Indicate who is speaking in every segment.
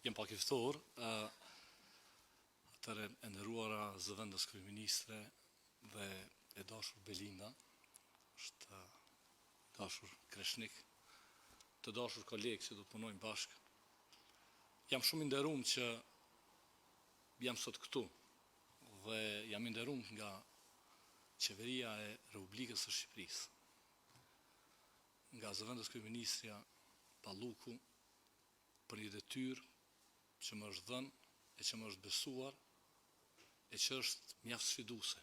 Speaker 1: Jem pak i ftohur, atëre e nderuara zëvendës kryeministre dhe e dashur Belinda, është dashur Kreshnik, të dashur kolegë që do të punojmë bashkë. Jam shumë i nderuar që jam sot këtu dhe jam i nderuar nga Qeveria e Republikës së Shqipërisë, nga zëvendës kryeministrja Palluku, për një detyrë që më është dhënë e që më është besuar e që është mjaft sfiduese.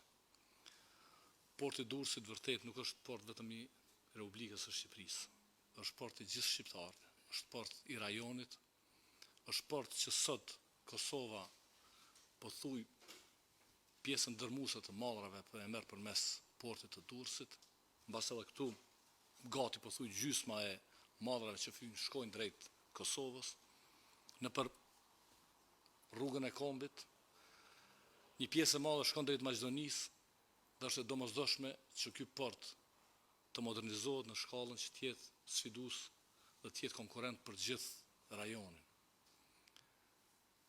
Speaker 1: Porti i Durrësit vërtet nuk është port vetëm i Republikës së Shqipërisë, është port i gjithë shqiptarëve, është port i rajonit, është port që sot Kosova po thuj pjesën dërmuese të Mallrave po e merr përmes portit të Durrësit, mbas edhe këtu gati po thuj gjysma e Mallrave që shkojnë drejt Kosovës, nëpër rrugën e Kombit, një pjesë e madhe shkon drejt Maqedonisë, dhe është e domosdoshme që ky port të modernizohet në shkallën që të jetë sfidues dhe të jetë konkurrent për gjithë rajonin.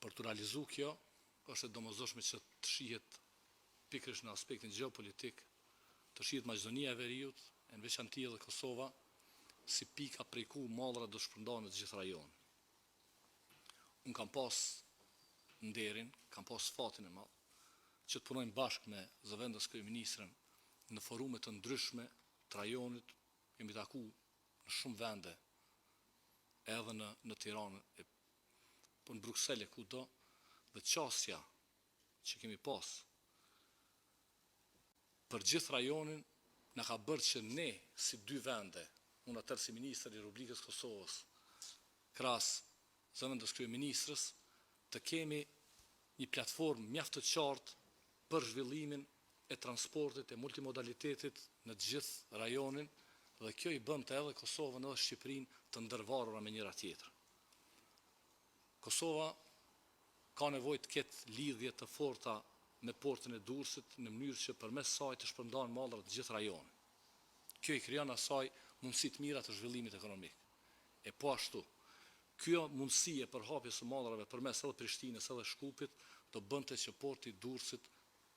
Speaker 1: Për të realizuar kjo, është e domosdoshme që të shihet pikërisht në aspektin gjeopolitik, të shihet Maqedonia e Veriut, në veçanti edhe Kosova, si pika prej ku Mallra do shpërndahen në të gjithë rajonin. Unë kam pas nderin, kam pas fatin e madh, që të punojmë bashkë me zëvendës kryeministrën në forume të ndryshme të rajonit, jemi taku në shumë vende, edhe në Tiranë, po në Bruksele kudo, dhe qasja që kemi pas për gjithë rajonin na ka bërë që ne si dy vende, unë atëherë si ministër i Republikës Kosovës, krahas zëvendës kryeministrës, të kemi një platformë mjaft të qartë për zhvillimin e transportit, e multimodalitetit në të gjithë rajonin, dhe kjo i bën të edhe Kosovën edhe Shqipërinë të ndërvarura me njëra tjetrën. Kosova ka nevojë të ketë lidhje të forta me portin e Durrësit në mënyrë që përmes saj të shpërndahen mallrat të gjithë rajonin. Kjo i krijon asaj mundësi të mira të zhvillimit ekonomik. E po ashtu, kjo mundësi e përhapjes së mallrave përmes edhe Prishtinës edhe Shkupit do bënte që porti i Durrësit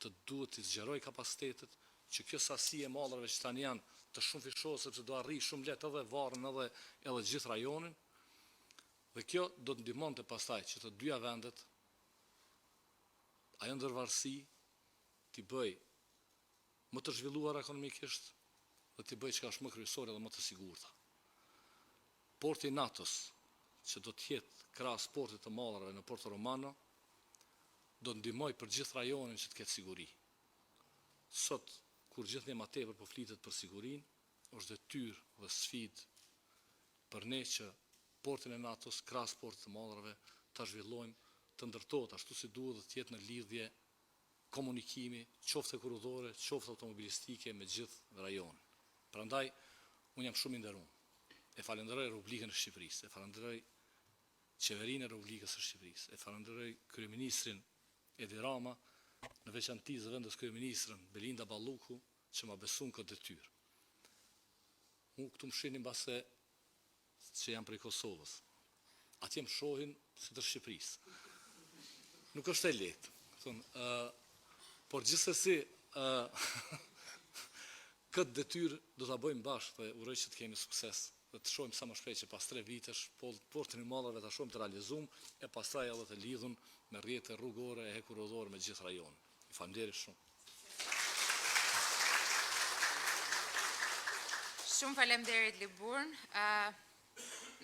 Speaker 1: të duhet të zgjerojë kapacitetet, që kjo sasi e mallrave që tani janë të shumë fishohet sepse do arrijë shumë lehtë edhe Varrën edhe gjithë rajonin. Dhe kjo do të ndihmonte pastaj që të dyja vendet ajo ndërvarësi t'i bëj më të zhvilluar ekonomikisht dhe t'i bëj çka është më kryesore dhe më të sigurta. Porti i NATO-s, që do të jetë krahas portit të Mallrave në Porto Romano, do të ndihmoj për gjithë rajonin që të ketë siguri. Sot, kur gjithnjë më tepër po flitet për sigurinë, është detyrë dhe sfidë për ne që portin e NATO-s, krahas portit të Mallrave, ta zhvillojmë, të ndërtohet ashtu si duhet dhe të jetë në lidhje komunikimi, qoftë kurrëdore, qoftë automobilistike me gjithë rajonin. Prandaj, unë jam shumë i nderuar. E falenderoj Republikën e Shqipërisë, e falenderoj Qeverinë e Republikës së Shqipërisë, e falenderoj kryeministrin Edi Rama, në veçanti zëvendës kryeministrën Belinda Palluku, që ma besuan këtë detyrë. Unë këtu më shihni mbase që jam prej Kosovës. Atje më shohin si të Shqipërisë. Nuk është e lehtë, por gjithsesi këtë detyrë do ta bëjmë bashkë dhe uroj që të kemi sukses. Dhe të shohim sa më shpejt që pas 3 vitesh portin e Mallrave ta shohim të realizuar e pastaj edhe të lidhun me rrjete rrugore e hekurudhore me gjithë rajonin. Ju falenderoj shumë.
Speaker 2: Shumë faleminderit Liburn.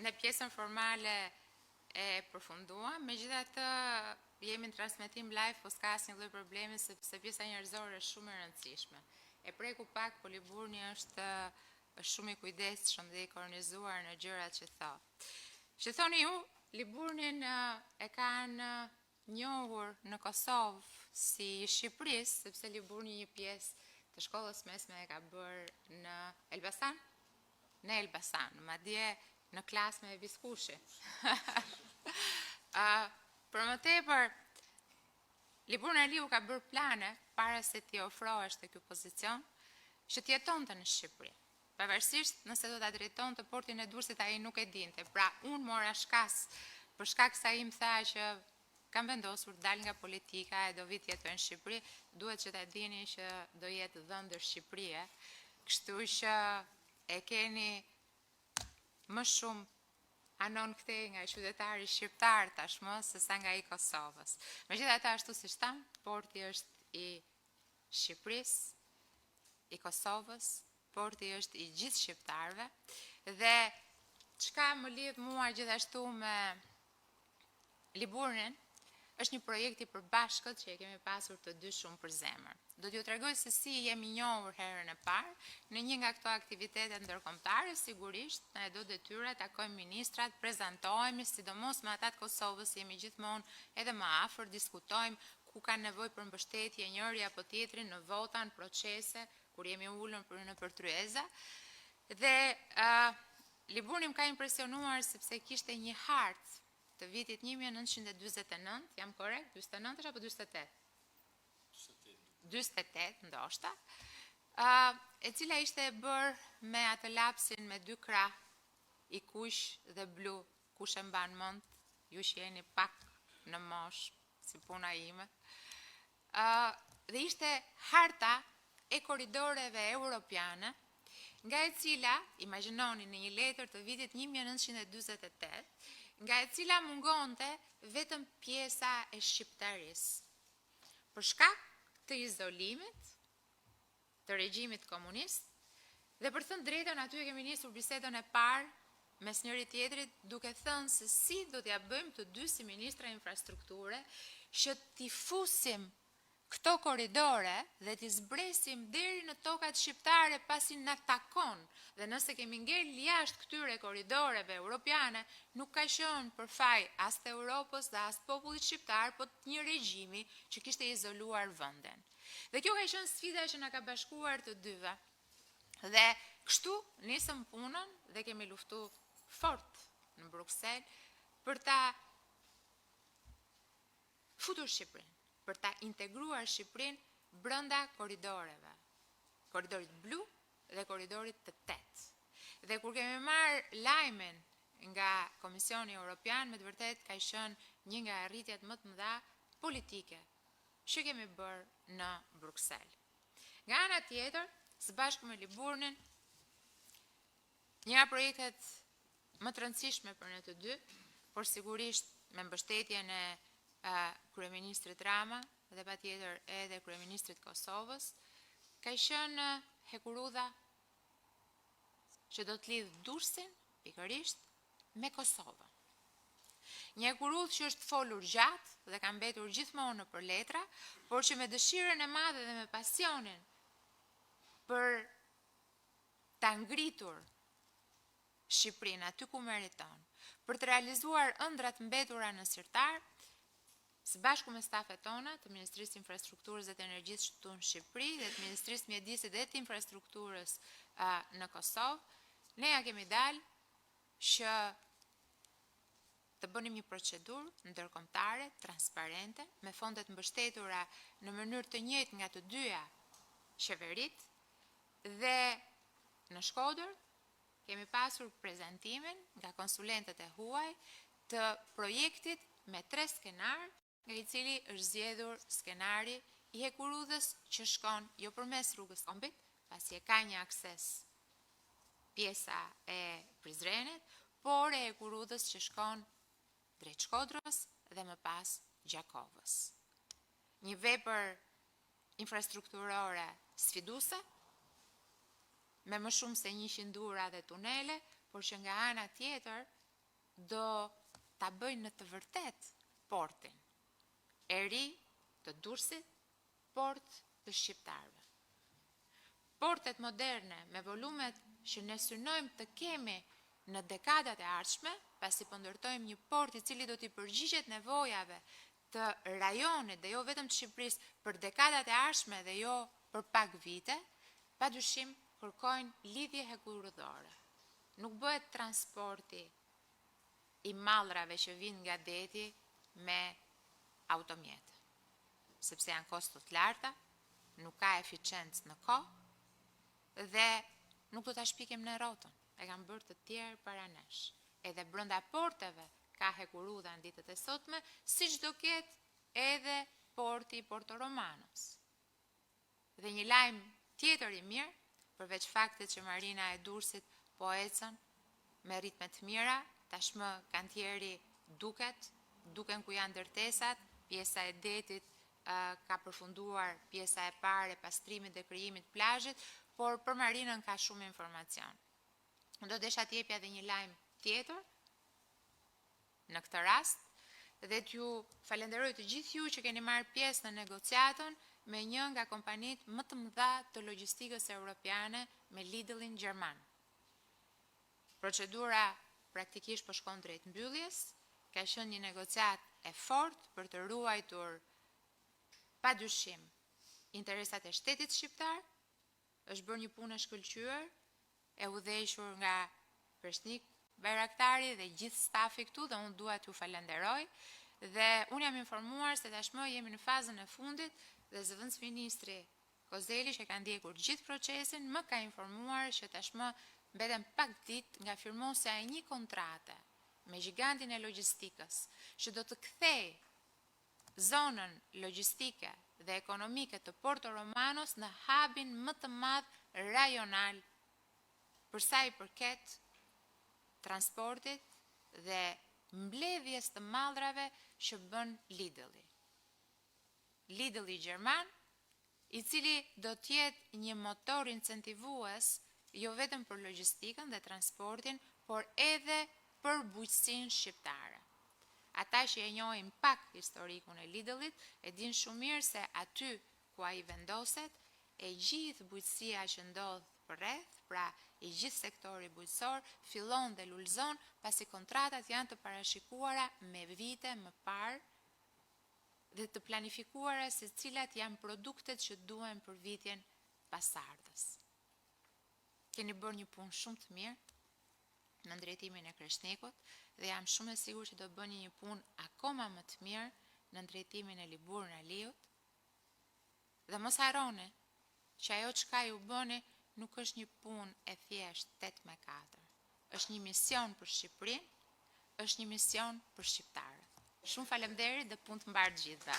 Speaker 2: Në pjesën formale e përfunduam, megjithatë jemi në transmetim live, po s'ka asnjë lloj problemi sepse pjesa njerëzore është shumë e rëndësishme. E preku pak, po Liburni është shumë i kujdesshëm dhe i kornizuar në gjërat që thot. Që thoni ju, Liburnin e kanë njohur në Kosovë si Shqipërisë, sepse Liburni një pjesë të shkollës mesme e ka bërë në Elbasan. Në Elbasan, madje në klasë me Viskushi. Për më tepër, Liburni Aliu ka bërë plane para se t'i ofrohesh te ky pozicion, që t'jetonte në Shqipëri. Pavarësisht nëse do ta drejtonte portin e Durrësit, ai nuk e dinte. Pra, unë mora shkas për shkak se ai më tha që kam vendosur të dal nga politika e do vi të jetoj në Shqipëri, duhet që ta dini që do jetë dhëndër Shqipërie, kështu që e keni më shumë anon këtej nga qytetari shqiptar tashmë sesa nga i Kosovës. Megjithatë ashtu siç tham, porti është i Shqipërisë, i Kosovës, porti është i gjithë shqiptarëve dhe çka më lidh mua gjithashtu me Liburnin është një projekt i përbashkët që e kemi pasur të dy shumë për zemër. Do t'ju tregoj se si jemi njohur herën e parë në një nga këto aktivitete ndërkombëtare, sigurisht na e do detyra të takojmë ministrat, prezantohemi, sidomos me ata të Kosovës, jemi gjithmonë edhe më afër, diskutojmë ku kanë nevojë për mbështetje njëri apo tjetri në vota, në procese, kur jemi ulur në përtryeza. Dhe Liburni më ka impresionuar sepse kishte një hartë të vitit 1949, jam korrekt, 49 është apo 48? 48, ndoshta, e cila ishte e bërë me atë lapsin me dy krah, i kuq dhe blu, kush e mban mend, ju që jeni pak në moshë, si puna ime. Dhe ishte harta e koridoreve europiane, nga e cila, imagjinoni në një letër të vitit 1948, nga e cila mungonte vetëm pjesa e shqiptarisë. Për shkak të izolimit, të regjimit komunist, dhe për thënë drejtën aty e kemi nisur bisedën e parë mes njëri tjetrit, duke thënë se si do t'ja bëjmë të dy si ministra infrastrukture, që t'i fusim këto koridore dhe t'i zbresim deri në tokat shqiptare pasi na takon, dhe nëse kemi ngel jashtë këtyre koridoreve europiane, nuk ka qenë për faj as të Europës dhe as popullit shqiptar, po të një regjimi që kishte izoluar venden. Dhe kjo ka qenë sfida që na ka bashkuar të dyve. Dhe kështu nisëm punën dhe kemi luftuar fort në Bruksel për ta futur Shqipërinë, për ta integruar Shqipërinë brenda koridoreve, koridorit blu dhe koridorit të 8. Dhe kur kemi marrë lajmin nga Komisioni Evropian, me të vërtet ka qenë një nga arritjet më të mëdha politike që kemi bërë në Bruksel. Nga ana tjetër, së bashku me Liburnin, një nga projektet më të rëndësishme për ne të dy, por sigurisht me mbështetjen e kryeministrit Rama dhe patjetër edhe kryeministrit Kosovës, ka qenë hekurudha që do të lidh Durrësin pikërisht me Kosovën. Një hekurudhë që është folur gjatë dhe ka mbetur gjithmonë nëpër letra, por që me dëshirën e madhe dhe me pasionin për ta ngritur Shqipërinë aty ku meriton, për të realizuar ëndrat mbetura në sirtar, së bashku me stafet tona të Ministrisë Infrastrukturës dhe të Energjisë këtu në Shqipëri dhe të Ministrisë Mjedisit dhe të Infrastrukturës në Kosovë, ne ja kemi dalë që të bënim një procedurë ndërkombëtare, transparente, me fondet mbështetura në mënyrë të njëjtë nga të dyja qeveritë dhe në Shkodër kemi pasur prezantimin nga konsulentët e huaj të projektit me 3 skenar, nga i cili është zgjedhur skenari i hekurudhës që shkon jo përmes rrugës Kombit, pasi e ka një akses pjesa e Prizrenit, por e hekurudhës që shkon drejt Shkodrës dhe më pas Gjakovës. Një vepër infrastrukturore sfiduese, me më shumë se 100 ura dhe tunele, por që nga ana tjetër do ta bëjnë në të vërtet portin e ri të Durrësit, port të shqiptarëve. Portet moderne me volumet që ne synojmë të kemi në dekadat e ardhshme, pasi po ndërtojmë një port i cili do t'i përgjigjet nevojave të rajonit dhe jo vetëm të Shqipërisë për dekadat e ardhshme dhe jo për pak vite, padyshim kërkojnë lidhje hekurudhore. Nuk bëhet transporti i mallrave që vinë nga deti me automjete, sepse janë kosto të larta, nuk ka eficiencë në kohë dhe nuk do ta shpikim në rrotën. E kanë bërë të tjerë para nesh. Edhe brenda porteve ka hekurudha në ditët e sotme, siç do ketë edhe porti i Porto Romanos. Dhe një lajm tjetër i mirë, përveç faktit që Marina e Durrësit po ecën me ritme të mira, tashmë kantieri duken ku janë ndërtesat, pjesa e detit ka përfunduar pjesa e parë e pastrimit dhe krijimit plazhit, por për Marinën ka shumë informacion. Do desha t'jepja edhe një lajm tjetër në këtë rast, dhe t'ju falenderoj të gjithë ju që keni marrë pjesë në negociatën me një nga kompanitë më të mëdha të logjistikës europiane me Lidlin gjerman. Procedura praktikisht po shkon drejt mbylljes, ka qenë një negociat e fortë për të ruajtur padyshim interesat e shtetit shqiptar, është bërë një punë e shkëlqyer, e udhëhequr nga Persnik Bajraktari dhe gjithë stafi këtu, dhe unë dua t'ju falenderoj, dhe unë jam informuar se tashmë jemi në fazën e fundit dhe zëvendës ministri Kozeli, që ka ndjekur gjithë procesin, më ka informuar që tashmë mbeten pak ditë nga firmosja e një kontrate me gigantin e logjistikës, që do të kthej zonën logjistike dhe ekonomike të Porto Romanos në hubin më të madh rajonal për sa i përket transportit dhe mbledhjes të mallrave që bën Lidli. Lidli gjerman, i cili do të jetë një motor incentivues jo vetëm për logjistikën dhe transportin, por edhe për bujqësinë shqiptare. Ata që e njohin pak historikun e Lidlit, e din shumë mirë se aty ku ai vendoset, e gjithë bujqësia që ndodh përreth, pra i gjithë sektori bujqësor, fillon dhe lulëzon pasi kontratat janë të parashikuara me vite më parë dhe të planifikuara se cilat janë produktet që duhen për vitjen pasardhës. Keni bërë një punë shumë të mirë në drejtimin e Kreshnikut dhe jam shumë e sigurt që do bëni një punë akoma më të mirë në drejtimin e Liburn Aliut. Dhe mos harroni që ajo çka ju bëni nuk është një punë e thjesht 8-4. Është një mision për Shqipërinë, është një mision për shqiptarët. Shumë faleminderit dhe punë të mbarë gjithëve.